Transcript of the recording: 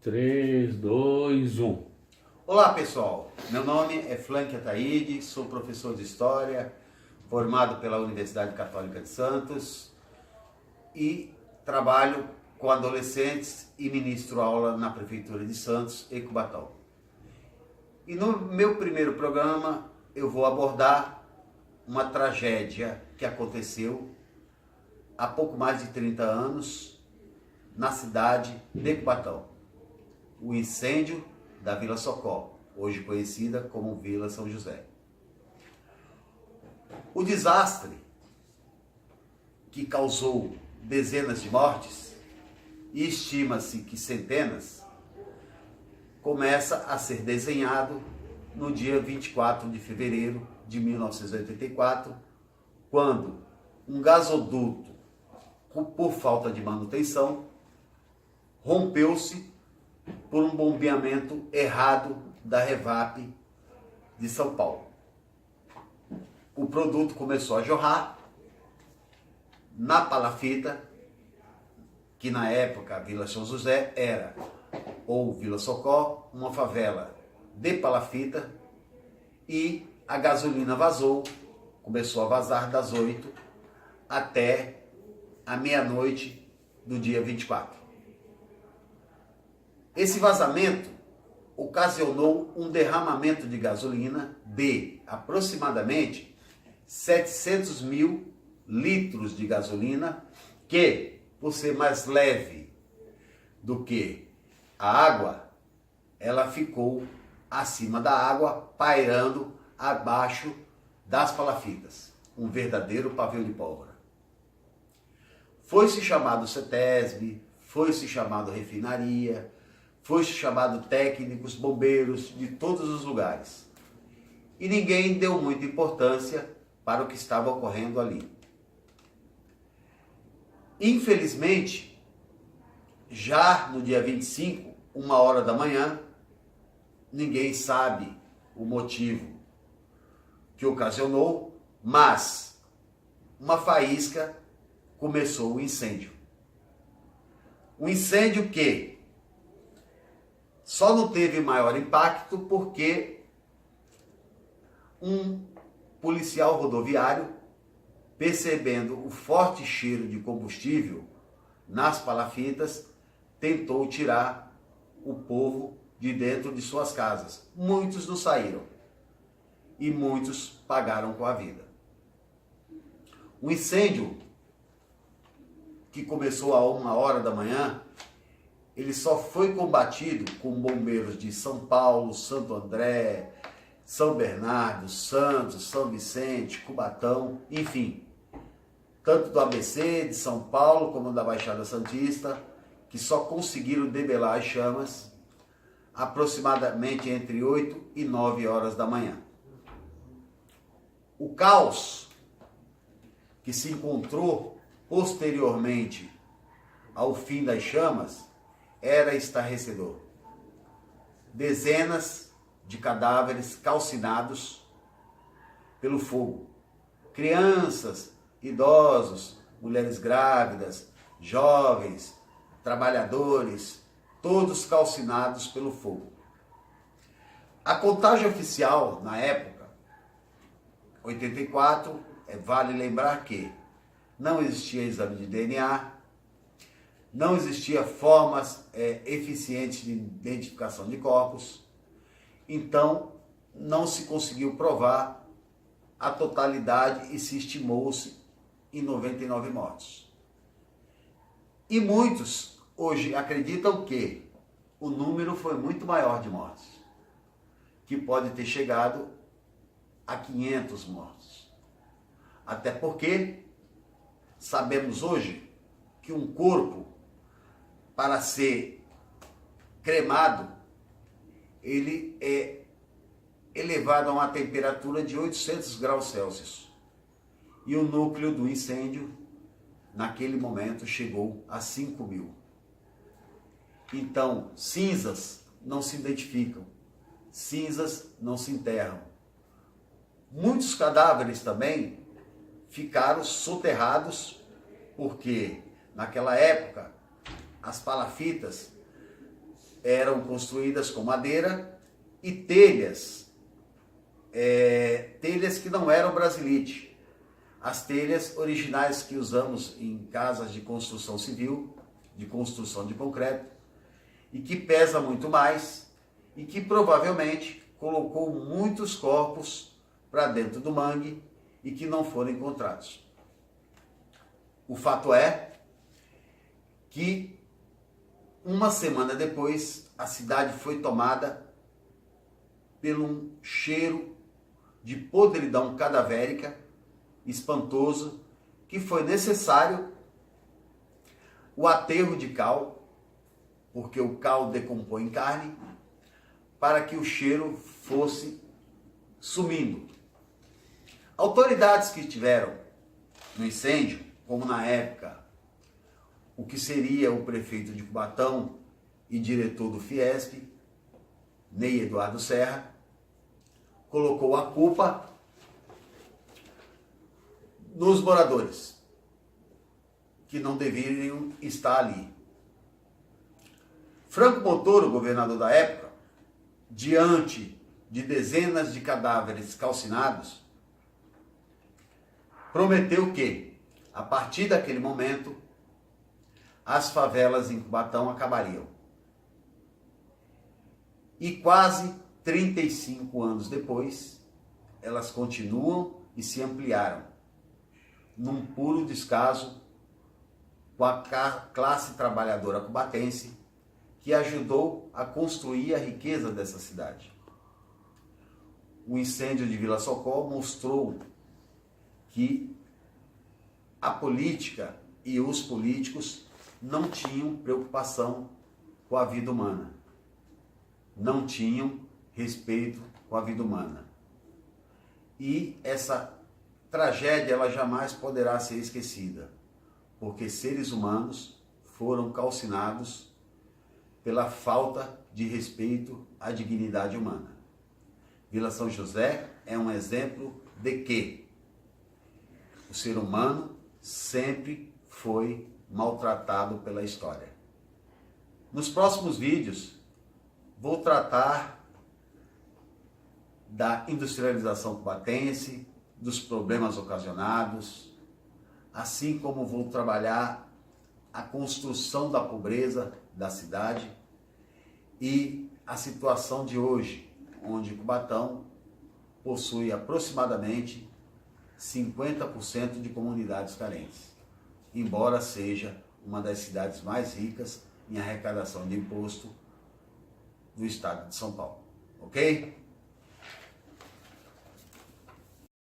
3, 2, 1. Olá pessoal, meu nome é Flanque Ataíde, sou professor de História, formado pela Universidade Católica de Santos e trabalho com adolescentes e ministro aula na Prefeitura de Santos e Cubatão. E no meu primeiro programa eu vou abordar uma tragédia que aconteceu há pouco mais de 30 anos na cidade de Cubatão. O incêndio da Vila Socó, hoje conhecida como Vila São José. O desastre que causou dezenas de mortes, e estima-se que centenas, começa a ser desenhado no dia 24 de fevereiro de 1984, quando um gasoduto, por falta de manutenção, rompeu-se por um bombeamento errado da Revap de São Paulo. O produto começou a jorrar na palafita, que na época a Vila São José era, ou Vila Socó, uma favela de palafita, e a gasolina vazou, começou a vazar das 8 até a meia-noite do dia 24. Esse vazamento ocasionou um derramamento de gasolina de aproximadamente 700 mil litros de gasolina, que, por ser mais leve do que a água, ela ficou acima da água, pairando abaixo das palafitas. Um verdadeiro pavio de pólvora. Foi-se chamado CETESB, foi-se chamado refinaria, foi-se chamado técnicos, bombeiros de todos os lugares. E ninguém deu muita importância para o que estava ocorrendo ali. Infelizmente, já no dia 25, 1h da manhã, ninguém sabe o motivo que ocasionou, mas uma faísca começou o incêndio. Um incêndio que só não teve maior impacto porque um policial rodoviário, percebendo o forte cheiro de combustível nas palafitas, tentou tirar o povo de dentro de suas casas. Muitos não saíram e muitos pagaram com a vida. O incêndio, que começou a 1h da manhã, ele só foi combatido com bombeiros de São Paulo, Santo André, São Bernardo, Santos, São Vicente, Cubatão, enfim, tanto do ABC de São Paulo como da Baixada Santista, que só conseguiram debelar as chamas aproximadamente entre 8 e 9h da manhã. O caos que se encontrou posteriormente ao fim das chamas era estarrecedor. Dezenas de cadáveres calcinados pelo fogo. Crianças, idosos, mulheres grávidas, jovens, trabalhadores, todos calcinados pelo fogo. A contagem oficial, na época, 84, vale lembrar que não existia exame de DNA, não existia formas eficientes de identificação de corpos, então não se conseguiu provar a totalidade e se estimou-se em 99 mortos. E muitos hoje acreditam que o número foi muito maior de mortes, que pode ter chegado a 500 mortos. Até porque sabemos hoje que um corpo, para ser cremado, ele é elevado a uma temperatura de 800 graus Celsius. E o núcleo do incêndio, naquele momento, chegou a 5.000. Então, cinzas não se identificam, cinzas não se enterram. Muitos cadáveres também ficaram soterrados, porque naquela época as palafitas eram construídas com madeira e telhas, telhas que não eram brasilite. As telhas originais que usamos em casas de construção civil, de construção de concreto, e que pesa muito mais e que provavelmente colocou muitos corpos para dentro do mangue e que não foram encontrados. O fato é que uma semana depois a cidade foi tomada por um cheiro de podridão cadavérica espantoso, que foi necessário o aterro de cal, porque o cal decompõe em carne, para que o cheiro fosse sumindo. Autoridades que estiveram no incêndio, como na época o que seria o prefeito de Cubatão e diretor do Fiesp, Ney Eduardo Serra, colocou a culpa nos moradores, que não deveriam estar ali. Franco Montoro, governador da época, diante de dezenas de cadáveres calcinados, prometeu que, a partir daquele momento, as favelas em Cubatão acabariam. E quase 35 anos depois, elas continuam e se ampliaram, num puro descaso com a classe trabalhadora cubatense, que ajudou a construir a riqueza dessa cidade. O incêndio de Vila Socorro mostrou que a política e os políticos não tinham preocupação com a vida humana, não tinham respeito com a vida humana. E essa tragédia ela jamais poderá ser esquecida, porque seres humanos foram calcinados pela falta de respeito à dignidade humana. Vila São José é um exemplo de que o ser humano sempre foi maltratado pela história. Nos próximos vídeos, vou tratar da industrialização cubatense, dos problemas ocasionados, assim como vou trabalhar a construção da pobreza da cidade e a situação de hoje, onde Cubatão possui aproximadamente 50% de comunidades carentes, embora seja uma das cidades mais ricas em arrecadação de imposto do estado de São Paulo. Ok?